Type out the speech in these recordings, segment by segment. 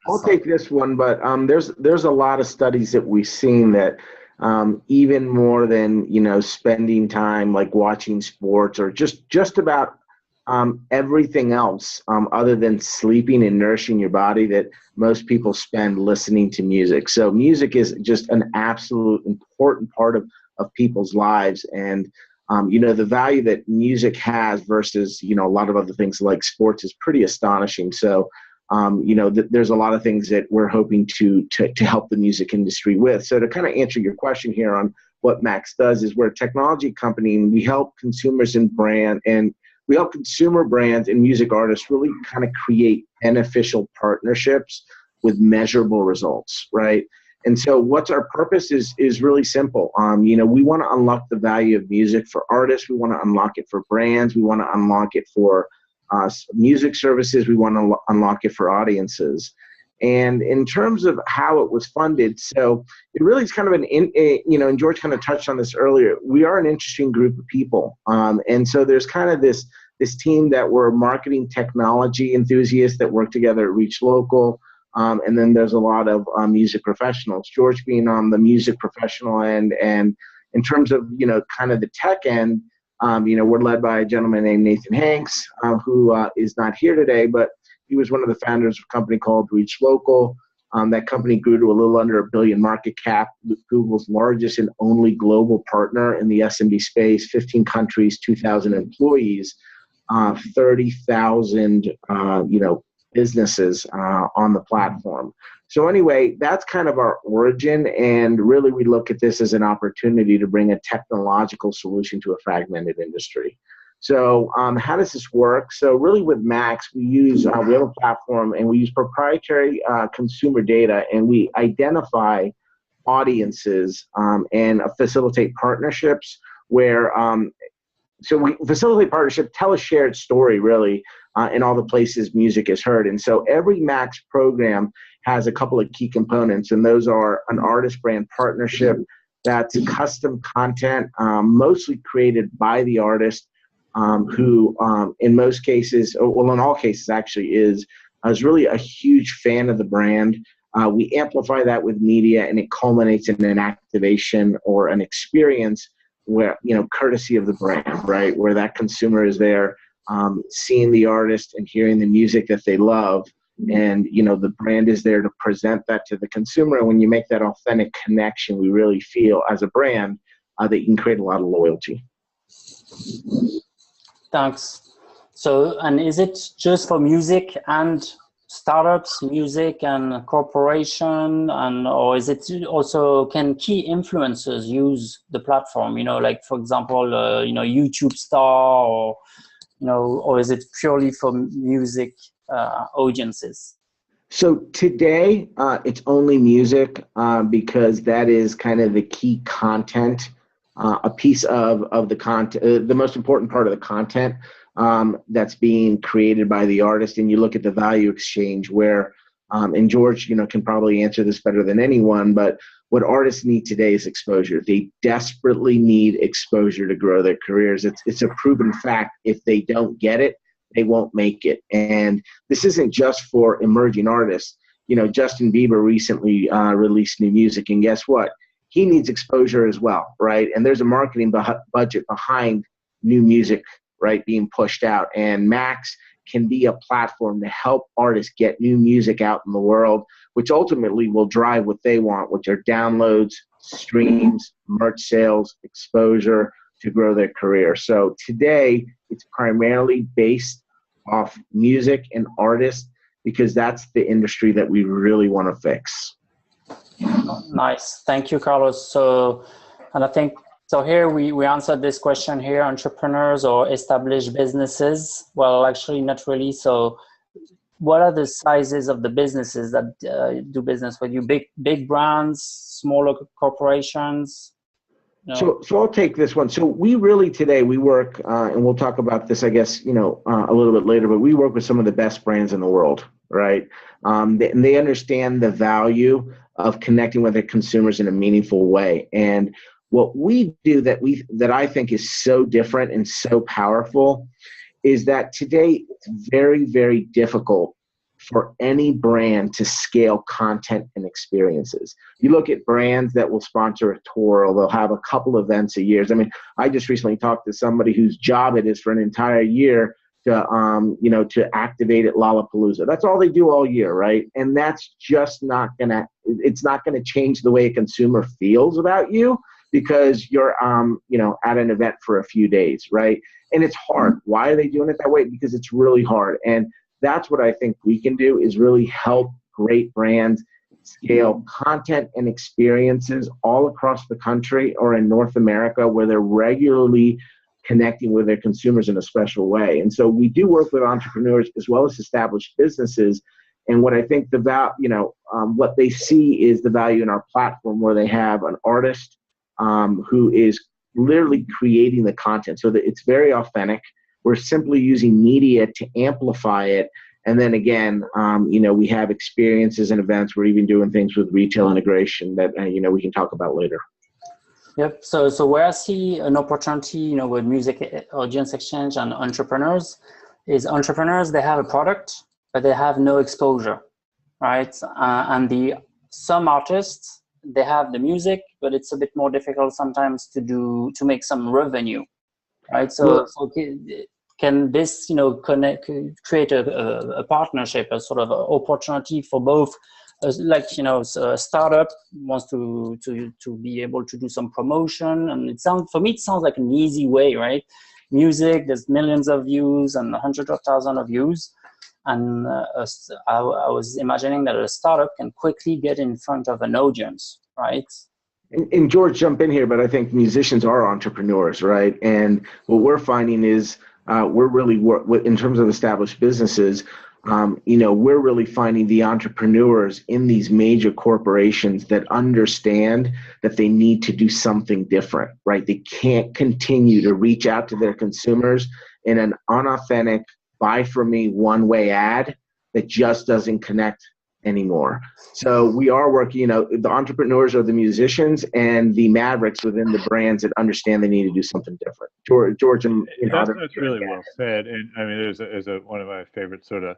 I'll take this one, but there's a lot of studies that we've seen that even more than spending time like watching sports or just about everything else other than sleeping and nourishing your body, that most people spend listening to music. So music is just an absolute important part of people's lives, and the value that music has versus a lot of other things like sports is pretty astonishing. So there's a lot of things that we're hoping to help the music industry with. So to kind of answer your question here on what Max does, is we're a technology company, and we help consumers we help consumer brands and music artists really kind of create beneficial partnerships with measurable results, right? And so what's our purpose is really simple. We want to unlock the value of music for artists. We want to unlock it for brands. We want to unlock it for music services. We want to unlock it for audiences. And in terms of how it was funded, so it really is kind of and George kind of touched on this earlier, we are an interesting group of people. And so there's kind of this team that we're marketing technology enthusiasts that work together at Reach Local. And then there's a lot of music professionals, George being on the music professional end. And in terms of, kind of the tech end, we're led by a gentleman named Nathan Hanks, who is not here today, but he was one of the founders of a company called Reach Local. That company grew to a little under $1 billion market cap, Google's largest and only global partner in the SMB space, 15 countries, 2,000 employees, 30,000, businesses on the platform. So anyway, that's kind of our origin, and really we look at this as an opportunity to bring a technological solution to a fragmented industry. So how does this work? So really with Max, we have a platform, and we use proprietary consumer data, and we identify audiences and facilitate partnerships where so we facilitate partnership, tell a shared story really in all the places music is heard. And so every Max program has a couple of key components, and those are an artist brand partnership that's custom content, mostly created by the artist, who in most cases, well, in all cases actually, is really a huge fan of the brand. We amplify that with media, and it culminates in an activation or an experience where, courtesy of the brand, right? Where that consumer is there, seeing the artist and hearing the music that they love. And, the brand is there to present that to the consumer. And when you make that authentic connection, we really feel as a brand that you can create a lot of loyalty. Thanks. So, and is it just for music and startups, music and corporation, or is it also, can key influencers use the platform? Like for example, YouTube star, or is it purely for music audiences? So today, it's only music because that is kind of the key content. A piece of the content, the most important part of the content that's being created by the artist. And you look at the value exchange where, and George, can probably answer this better than anyone, but what artists need today is exposure. They desperately need exposure to grow their careers. It's a proven fact. If they don't get it, they won't make it. And this isn't just for emerging artists. Justin Bieber recently released new music, and guess what? He needs exposure as well, right? And there's a marketing budget behind new music, right, being pushed out. And Max can be a platform to help artists get new music out in the world, which ultimately will drive what they want, which are downloads, streams, merch sales, exposure to grow their career. So today, it's primarily based off music and artists because that's the industry that we really want to fix. Nice. Thank you, Carlos. So, and I think, so here we answered this question here, entrepreneurs or established businesses. Well, actually not really. So what are the sizes of the businesses that do business with you? Big brands, smaller corporations? So I'll take this one. So we really today, we work, and we'll talk about this, I guess, a little bit later, but we work with some of the best brands in the world, right? They understand the value of connecting with their consumers in a meaningful way. And what we do that I think is so different and so powerful is that today it's very, very difficult for any brand to scale content and experiences. You look at brands that will sponsor a tour, or they'll have a couple events a year. I mean, I just recently talked to somebody whose job it is for an entire year to activate at Lollapalooza. That's all they do all year, right? And that's just not it's not gonna change the way a consumer feels about you because you're at an event for a few days, right? And it's hard. Why are they doing it that way? Because it's really hard. And that's what I think we can do, is really help great brands scale content and experiences all across the country or in North America, where they're regularly connecting with their consumers in a special way. And so we do work with entrepreneurs as well as established businesses. And what I think what they see is the value in our platform, where they have an artist who is literally creating the content so that it's very authentic. We're simply using media to amplify it. And then again, we have experiences and events. We're even doing things with retail integration that, we can talk about later. Yep. So where I see an opportunity, with music audience exchange and entrepreneurs, is entrepreneurs, they have a product, but they have no exposure, right? And some artists, they have the music, but it's a bit more difficult sometimes to make some revenue, right? So can this, create a partnership, a sort of opportunity for both? A startup wants to be able to do some promotion, and it sounds like an easy way, right? Music, there's millions of views and hundreds of thousands of views, and I was imagining that a startup can quickly get in front of an audience, right? And George, jump in here, but I think musicians are entrepreneurs, right? And what we're finding is we're really, in terms of established businesses, we're really finding the entrepreneurs in these major corporations that understand that they need to do something different, right? They can't continue to reach out to their consumers in an unauthentic, buy from me one-way ad that just doesn't connect anymore. So we are working, the entrepreneurs are the musicians and the mavericks within the brands that understand they need to do something different. George, that's really well said. And I mean, there's one of my favorite sort of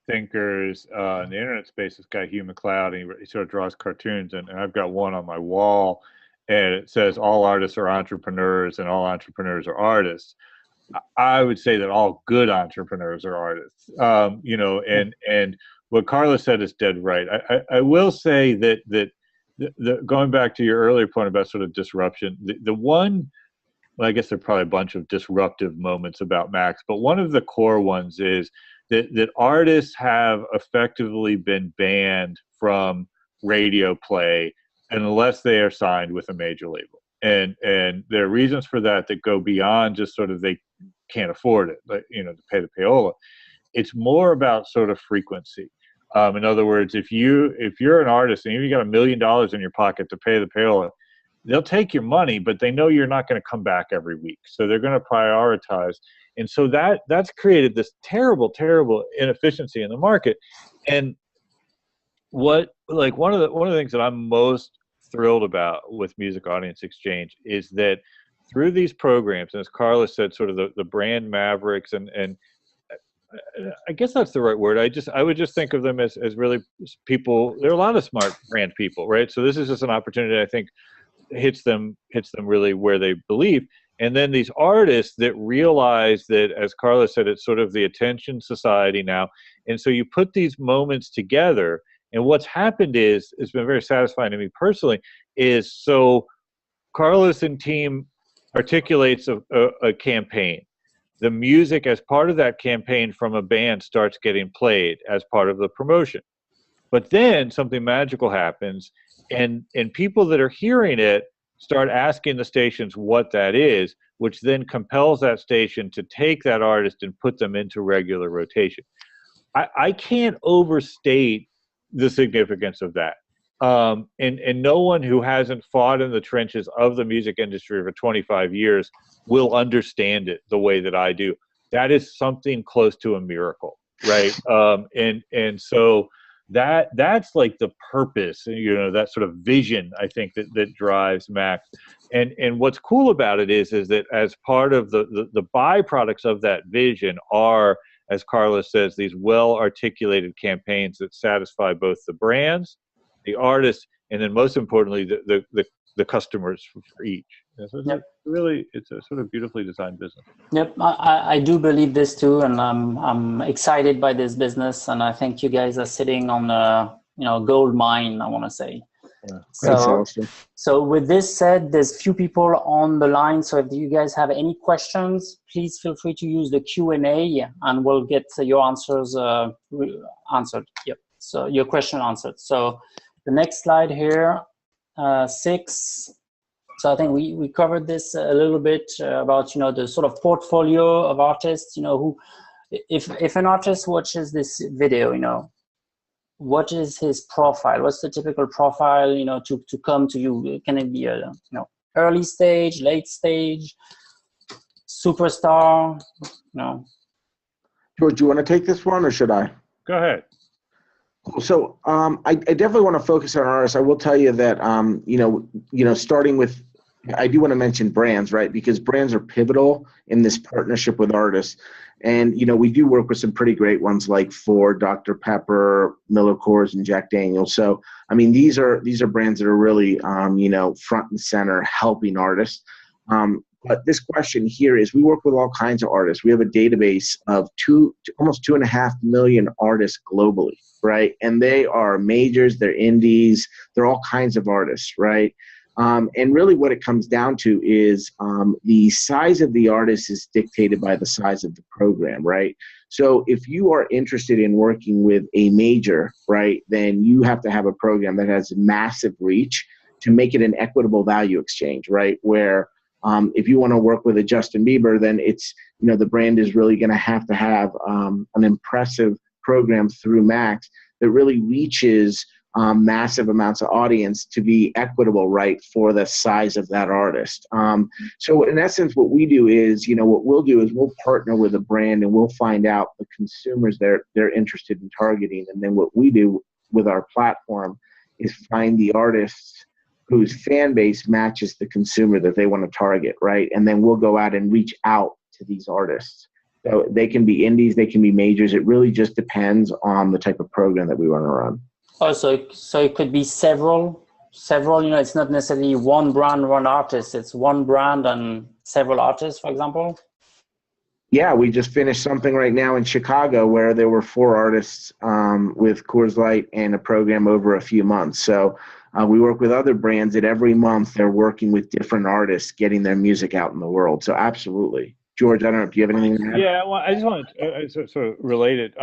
thinkers in the internet space, this guy Hugh McLeod, and he sort of draws cartoons, and I've got one on my wall, and it says all artists are entrepreneurs and all entrepreneurs are artists. I would say that all good entrepreneurs are artists, and what Carlos said is dead right. I will say that going back to your earlier point about sort of disruption, the one, well, I guess there are probably a bunch of disruptive moments about Max, but one of the core ones is that artists have effectively been banned from radio play unless they are signed with a major label. And there are reasons for that go beyond just sort of they can't afford it, to pay the payola. It's more about sort of frequency. In other words, if you're an artist and you got $1 million in your pocket to pay the payola, they'll take your money, but they know you're not going to come back every week. So they're going to prioritize. And so that's created this terrible, terrible inefficiency in the market. And one of the things that I'm most thrilled about with Music Audience Exchange is that through these programs, and as Carlos said, sort of the brand mavericks, and I guess that's the right word. I would just think of them as really people. There are a lot of smart brand people, right? So this is just an opportunity, I think, hits them really where they believe. And then these artists that realize that, as Carlos said, it's sort of the attention society now. And so you put these moments together, and what's happened is, it's been very satisfying to me personally, is so Carlos and team articulates a campaign. The music as part of that campaign from a band starts getting played as part of the promotion. But then something magical happens, and people that are hearing it start asking the stations what that is, which then compels that station to take that artist and put them into regular rotation. I can't overstate the significance of that. And no one who hasn't fought in the trenches of the music industry for 25 years will understand it the way that I do. That is something close to a miracle, right? And so that's like the purpose, that sort of vision, I think, that drives Max. And what's cool about it is that as part of the byproducts of that vision are as Carlos says, these well-articulated campaigns that satisfy both the brands, the artists, and then most importantly, the customers for each. So it's it's a sort of beautifully designed business. Yep, I do believe this too, and I'm excited by this business, and I think you guys are sitting on a gold mine, I want to say. Yeah. So with this said, there's few people on the line. So if you guys have any questions, please feel free to use the Q&A, and we'll get your answers answered. Yep. So your question answered. So the next slide here, 6. So I think we covered this a little bit about the sort of portfolio of artists. Who, if an artist watches this video, what is his profile? What's the typical profile, to come to you? Can it be a, early stage, late stage, superstar? George, do you want to take this one or should I? Go ahead. So I definitely want to focus on artists. I will tell you that, starting with, I do want to mention brands, right? Because brands are pivotal in this partnership with artists. And, we do work with some pretty great ones like Ford, Dr. Pepper, Miller Coors, and Jack Daniels. So, I mean, these are brands that are really, front and center helping artists. But this question here is, we work with all kinds of artists. We have a database of almost 2.5 million artists globally, right? And they are majors, they're indies, they're all kinds of artists, right? And really what it comes down to is the size of the artist is dictated by the size of the program, right? So if you are interested in working with a major, right, then you have to have a program that has massive reach to make it an equitable value exchange, right? Where if you want to work with a Justin Bieber, then it's, the brand is really going to have an impressive program through Max that really reaches massive amounts of audience to be equitable, right, for the size of that artist. So in essence, what we do is, what we'll do is we'll partner with a brand and we'll find out the consumers they're interested in targeting. And then what we do with our platform is find the artists whose fan base matches the consumer that they want to target, right? And then we'll go out and reach out to these artists. So they can be indies, they can be majors. It really just depends on the type of program that we want to run. Oh, so it could be several, it's not necessarily one brand, one artist. It's one brand and several artists, for example? Yeah, we just finished something right now in Chicago where there were 4 artists with Coors Light and a program over a few months. So we work with other brands that every month they're working with different artists, getting their music out in the world. So absolutely. George, I don't know if you have anything to add. Yeah, well, I just want to sort of relate it.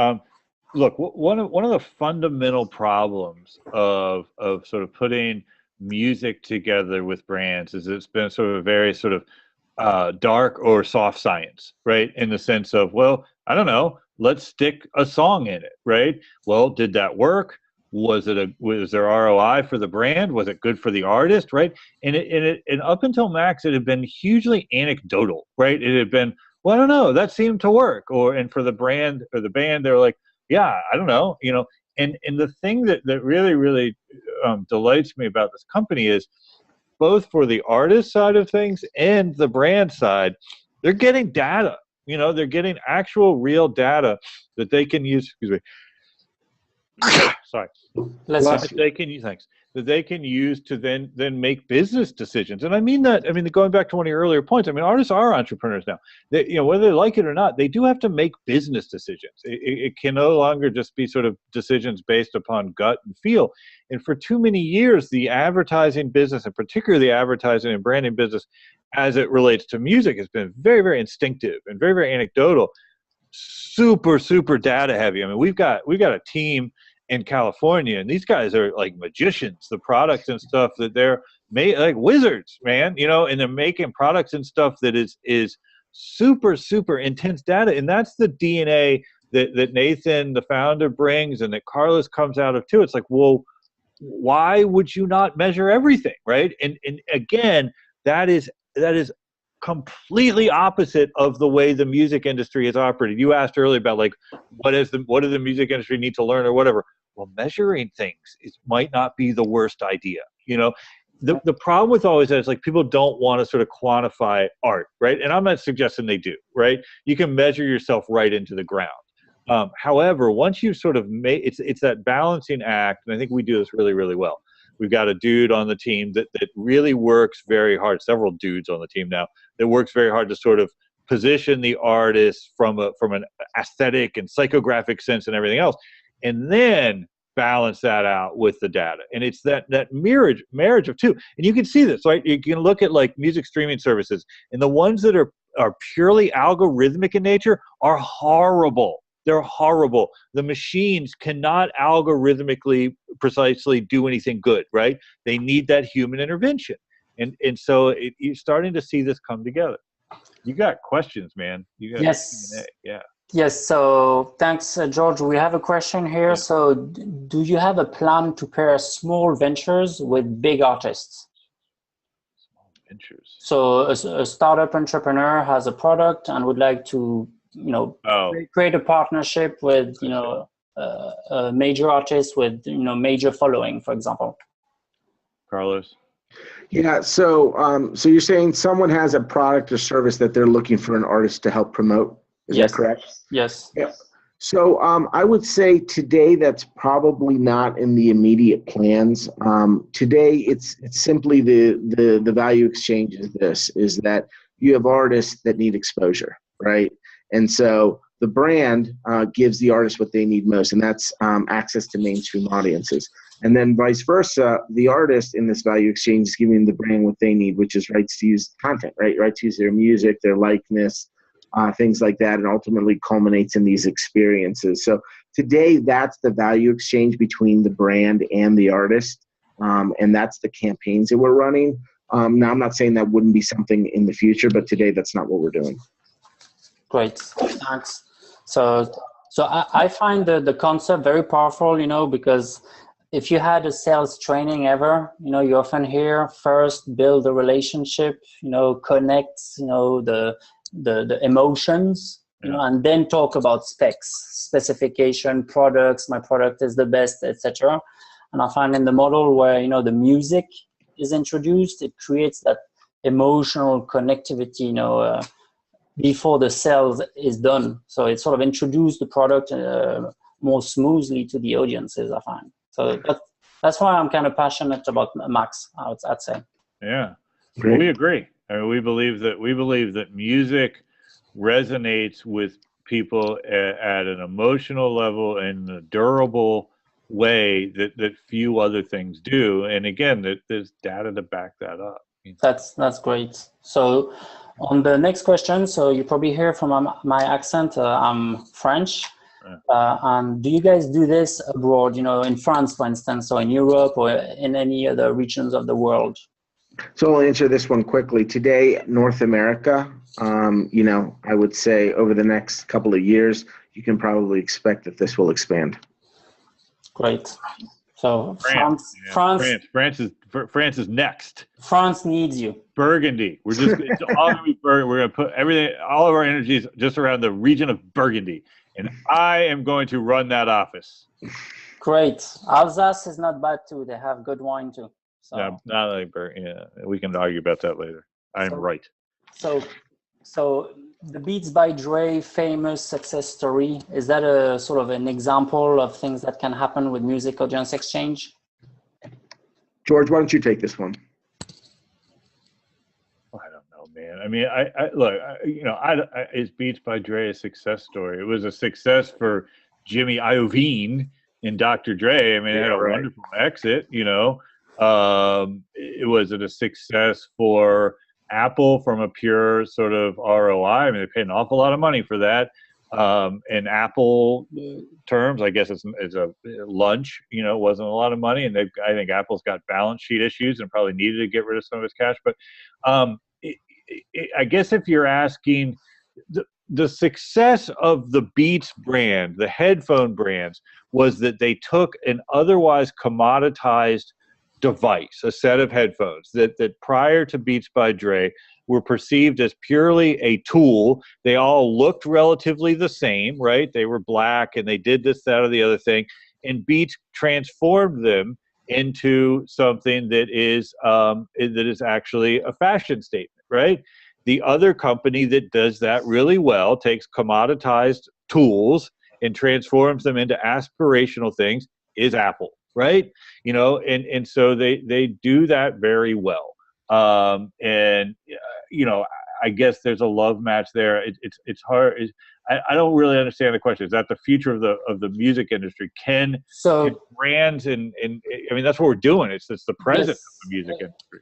Look, one of the fundamental problems of sort of putting music together with brands is it's been sort of a very sort of dark or soft science, right? In the sense of, well, I don't know, let's stick a song in it, right? Well, did that work? Was there ROI for the brand? Was it good for the artist, right? And up until Max, it had been hugely anecdotal, right? It had been, well, I don't know, that seemed to work. And for the brand or the band, they're like, yeah, I don't know, And the thing that really, really delights me about this company is both for the artist side of things and the brand side, they're getting data. They're getting actual real data that they can use. Excuse me. Sorry. That they can use to then make business decisions. And I mean that. I mean, going back to one of your earlier points. I mean, artists are entrepreneurs now. They, whether they like it or not, they do have to make business decisions. It can no longer just be sort of decisions based upon gut and feel. And for too many years, the advertising business, and particularly the advertising and branding business, as it relates to music, has been very, very instinctive and very, very anecdotal. Super, super data heavy. I mean, we've got a team in California, and these guys are like magicians. The products and stuff that they're made like wizards, man. And they're making products and stuff that is super, super intense data, and that's the DNA that Nathan, the founder, brings, and that Carlos comes out of too. It's like, well, why would you not measure everything, right? And again, that is completely opposite of the way the music industry is operated. You asked earlier about like what does the music industry need to learn or whatever. Well, measuring things might not be the worst idea. The problem with always that is like people don't want to sort of quantify art, right? And I'm not suggesting they do, right? You can measure yourself right into the ground. However, once you sort of it's that balancing act, and I think we do this really, really well. We've got a dude on the team that really works very hard, several dudes on the team now, that works very hard to sort of position the artist from an aesthetic and psychographic sense and everything else, and then balance that out with the data. And it's that marriage of two. And you can see this, right? You can look at like music streaming services, and the ones that are purely algorithmic in nature are horrible. They're horrible. The machines cannot algorithmically precisely do anything good, right? They need that human intervention. And so you're starting to see this come together. You got questions, man. You got Yes. Q&A. Yeah. Yes, so thanks, George. We have a question here. Yeah. So do you have a plan to pair small ventures with big artists? Small ventures. So a startup entrepreneur has a product and would like to, create a partnership with, a major artist with, major following, for example. Carlos? Yeah, so you're saying someone has a product or service that they're looking for an artist to help promote? Is that correct? Yes. Yeah. So I would say today that's probably not in the immediate plans. Today it's simply the value exchange is that you have artists that need exposure, right? And so the brand gives the artist what they need most, and that's access to mainstream audiences. And then vice versa, the artist in this value exchange is giving the brand what they need, which is rights to use content, right? Rights to use their music, their likeness, things like that, and ultimately culminates in these experiences. So today, that's the value exchange between the brand and the artist, and that's the campaigns that we're running. Now, I'm not saying that wouldn't be something in the future, but today, that's not what we're doing. Great, thanks. So I find the concept very powerful, because if you had a sales training ever, you often hear first build a relationship, connect, the emotions, and then talk about specs, specification, products, my product is the best, etc. And I find in the model where, the music is introduced, it creates that emotional connectivity, before the sales is done. So it sort of introduced the product more smoothly to the audiences, I find. So that's why I'm kind of passionate about Max, I'd say. Yeah, well, we agree. I mean, we believe that music resonates with people at an emotional level in a durable way that few other things do. And again, there's data to back that up. That's great. So on the next question, so you probably hear from my accent, I'm French. And do you guys do this abroad, in France, for instance, or in Europe, or in any other regions of the world? So I'll answer this one quickly. Today, North America, I would say over the next couple of years, you can probably expect that this will expand. Great. So France is next. France needs you. Burgundy. It's all gonna be Burgundy. We're gonna put all of our energies just around the region of Burgundy, and I am going to run that office. Great. Alsace is not bad too. They have good wine too. So. No, not like Burgundy. Yeah, we can argue about that later. I'm right. So the Beats by Dre famous success story, is that a sort of an example of things that can happen with music audience exchange? George, why don't you take this one? I don't know, man. I mean, is Beats by Dre a success story? It was a success for Jimmy Iovine and Dr. Dre. I mean, it had a wonderful exit, It wasn't a success for Apple from a pure sort of ROI. I mean, they paid an awful lot of money for that. In Apple terms, I guess it's a lunch, wasn't a lot of money. And I think Apple's got balance sheet issues and probably needed to get rid of some of its cash. But I guess if you're asking the success of the Beats brand, the headphone brands, was that they took an otherwise commoditized device, a set of headphones that prior to Beats by Dre were perceived as purely a tool. They all looked relatively the same, right? They were black and they did this, that, or the other thing. And Beats transformed them into something that is actually a fashion statement, right? The other company that does that really well takes commoditized tools and transforms them into aspirational things is Apple, right? And so they do that very well. I guess there's a love match there. It's hard. I don't really understand the question. Is that the future of the music industry? Can brands and I mean, that's what we're doing. It's the present of the music industry.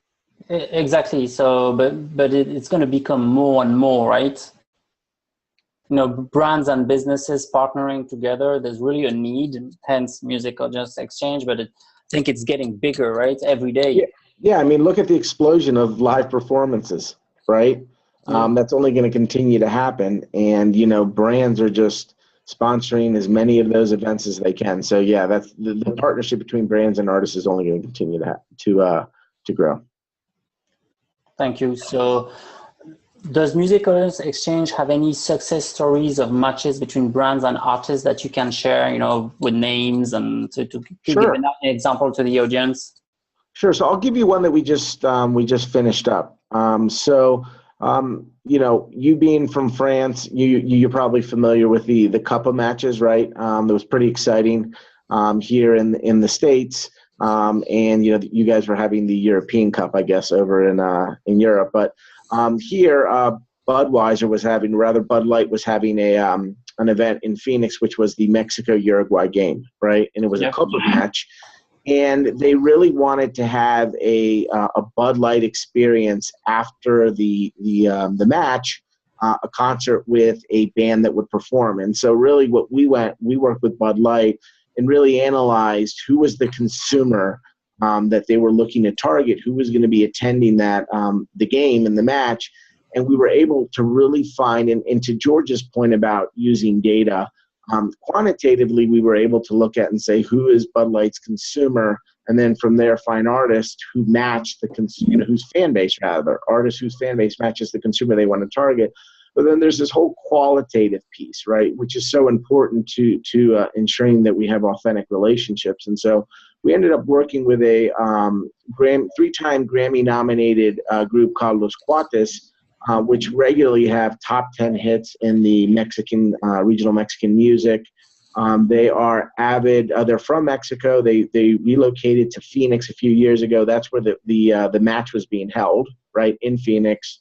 Exactly. So, but it's going to become more and more, right? Brands and businesses partnering together. There's really a need, hence Music Audience Exchange. But I think it's getting bigger, right? Every day. Yeah. I mean, look at the explosion of live performances, right? That's only going to continue to happen, and brands are just sponsoring as many of those events as they can. So yeah, that's the partnership between brands and artists is only going to continue to grow. Thank you. So, does Music Audience Exchange have any success stories of matches between brands and artists that you can share? With names and to give an example to the audience. Sure. So I'll give you one that we just finished up. You being from France, you're probably familiar with the Cuppa matches, right? That was pretty exciting here in the States. And you guys were having the European Cup, I guess, over in Europe. But here, Bud Light was having an event in Phoenix, which was the Mexico-Uruguay game, right? And it was a Copa match. And they really wanted to have a Bud Light experience after the match, a concert with a band that would perform. And so really we worked with Bud Light and really analyzed who was the consumer that they were looking to target, who was going to be attending the game and the match. And we were able to really find, and to George's point about using data, quantitatively, we were able to look at and say who is Bud Light's consumer, and then from there find artists who match the consumer, whose fan base artists whose fan base matches the consumer they want to target. But then there's this whole qualitative piece, right, which is so important to ensuring that we have authentic relationships. And so we ended up working with a 3-time Grammy-nominated group called Los Cuates, which regularly have top 10 hits in the Mexican regional Mexican music. They are avid. They're from Mexico. They relocated to Phoenix a few years ago. That's where the match was being held, right, in Phoenix.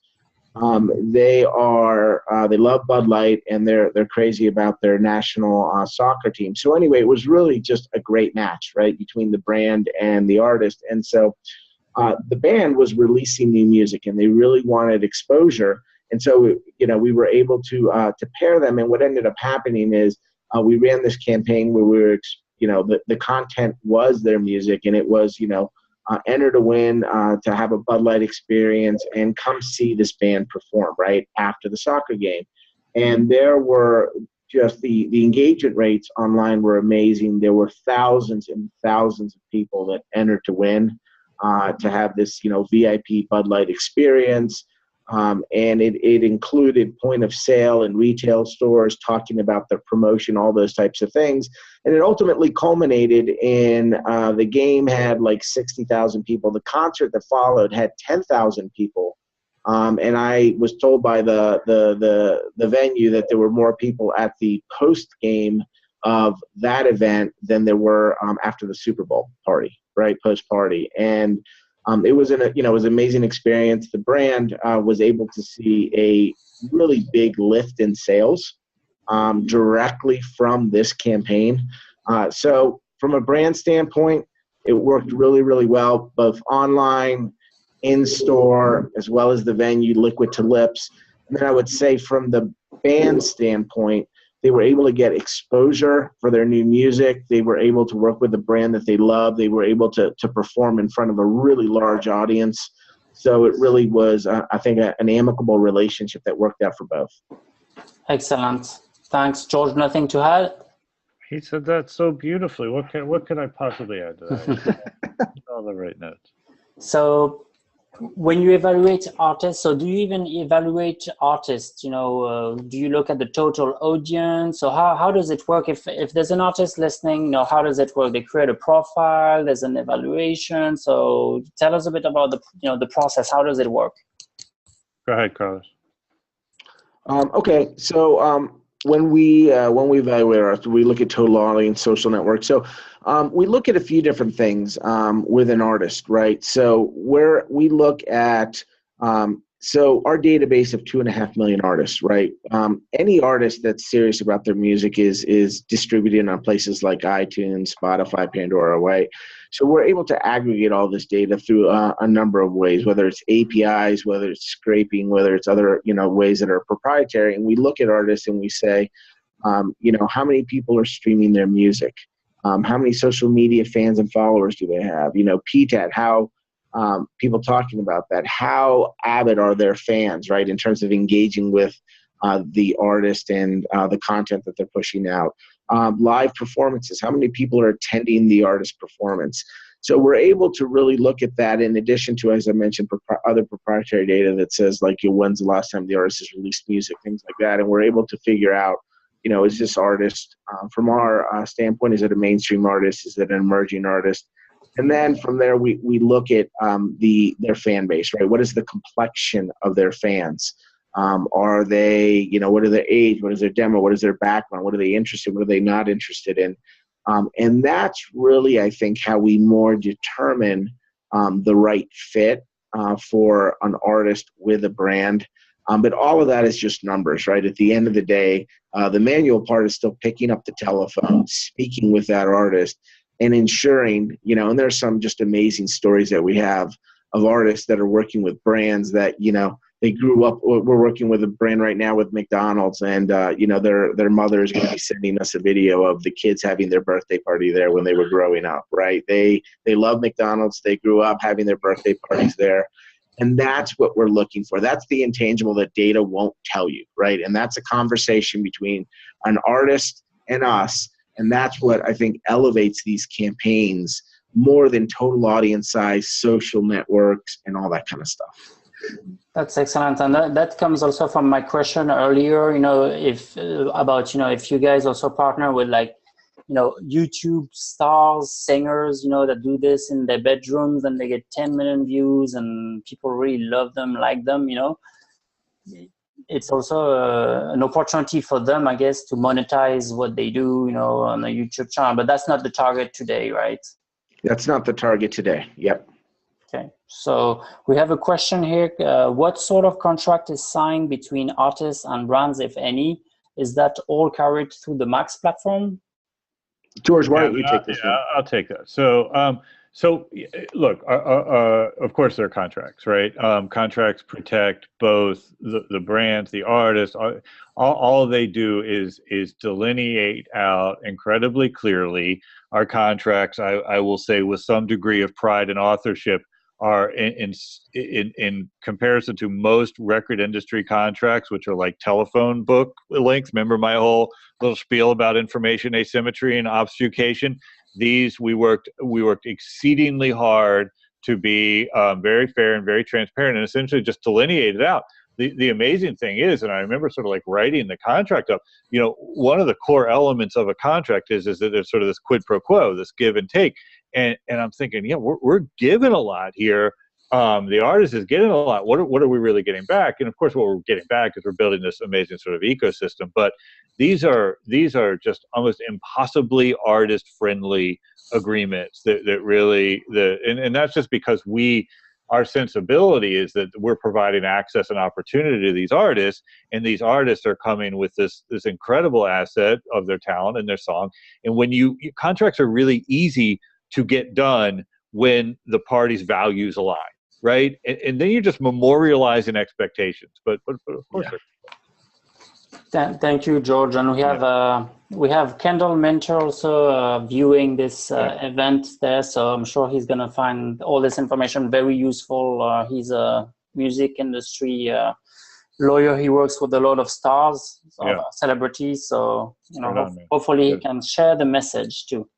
They love Bud Light, and they're crazy about their national soccer team. So anyway, it was really just a great match, right, between the brand and the artist. And so the band was releasing new music, and they really wanted exposure. And so, we were able to pair them. And what ended up happening is we ran this campaign where we were, the content was their music, and it was, enter to win, to have a Bud Light experience, and come see this band perform right after the soccer game. And there were just the engagement rates online were amazing. There were thousands and thousands of people that entered to win. To have this, VIP Bud Light experience. And it included point of sale and retail stores talking about the promotion, all those types of things. And it ultimately culminated in the game had like 60,000 people. The concert that followed had 10,000 people. And I was told by the venue that there were more people at the post game of that event than there were after the Super Bowl party. Right, post party, and it was it was an amazing experience. The brand was able to see a really big lift in sales directly from this campaign. So from a brand standpoint, it worked really, really well, both online, in store, as well as the venue, liquid to lips. And then I would say from the band standpoint, they were able to get exposure for their new music. They were able to work with a brand that they love. They were able to perform in front of a really large audience. So it really was, I think, an amicable relationship that worked out for both. Excellent. Thanks, George. Nothing to add? He said that so beautifully. What can I possibly add to that? All the right notes. So when you evaluate artists, so do you even evaluate artists? Do you look at the total audience? So how does it work? If there's an artist listening, how does it work? They create a profile, there's an evaluation. So tell us a bit about the process. How does it work? Go ahead, Carlos. Okay, so when we evaluate our, we look at total audience, social network. So we look at a few different things with an artist, right? So where we look at so our database of 2.5 million artists, right? Any artist that's serious about their music is distributed on places like iTunes, Spotify, Pandora, right? So we're able to aggregate all this data through a number of ways, whether it's APIs, whether it's scraping, whether it's other ways that are proprietary. And we look at artists and we say, how many people are streaming their music? How many social media fans and followers do they have? PTAT, how people talking about that? How avid are their fans, right, in terms of engaging with the artist and the content that they're pushing out? Live performances, how many people are attending the artist performance? So we're able to really look at that in addition to, as I mentioned, other proprietary data that says, like, when's the last time the artist has released music, things like that. And we're able to figure out, is this artist, from our standpoint, is it a mainstream artist? Is it an emerging artist? And then from there, we look at their fan base, right? What is the complexion of their fans? Are they, what are their age? What is their demo? What is their background? What are they interested in? What are they not interested in? And that's really, I think, how we more determine the right fit for an artist with a brand. But all of that is just numbers, right? At the end of the day, the manual part is still picking up the telephone, speaking with that artist, and ensuring, and there's some just amazing stories that we have of artists that are working with brands that, they grew up. We're working with a brand right now with McDonald's, and their mother is going to be sending us a video of the kids having their birthday party there when they were growing up. Right? They love McDonald's. They grew up having their birthday parties there, and that's what we're looking for. That's the intangible that data won't tell you, right? And that's a conversation between an artist and us, and that's what I think elevates these campaigns more than total audience size, social networks, and all that kind of stuff. That's excellent, and that comes also from my question earlier. If you guys also partner with YouTube stars, singers, that do this in their bedrooms, and they get 10 million views, and people really love them, like them. It's also an opportunity for them, I guess, to monetize what they do, on a YouTube channel. But that's not the target today, right? That's not the target today. Yep. Okay, so we have a question here. What sort of contract is signed between artists and brands, if any? Is that all carried through the Max platform? George, why don't you take this one? I'll take that. So look, of course there are contracts, right? Contracts protect both the brands, the artists. All they do is delineate out incredibly clearly. Our contracts, I will say, with some degree of pride and authorship, are in comparison to most record industry contracts, which are like telephone book links. Remember my whole little spiel about information asymmetry and obfuscation? These we worked exceedingly hard to be very fair and very transparent, and essentially just delineated out. The amazing thing is, and I remember sort of like writing the contract up, one of the core elements of a contract is that there's sort of this quid pro quo, this give and take. And I'm thinking, we're given a lot here. The artist is getting a lot. What are we really getting back? And of course, what we're getting back is we're building this amazing sort of ecosystem. But these are just almost impossibly artist-friendly agreements that really and that's just because our sensibility is that we're providing access and opportunity to these artists, and these artists are coming with this incredible asset of their talent and their song. And when contracts are really easy to get done when the parties' values align, right? And then you're just memorializing expectations. But of course, Thank you, George. And we have Kendall Minter also viewing this event there, so I'm sure he's going to find all this information very useful. He's a music industry lawyer. He works with a lot of stars, celebrities. So hopefully he can share the message too.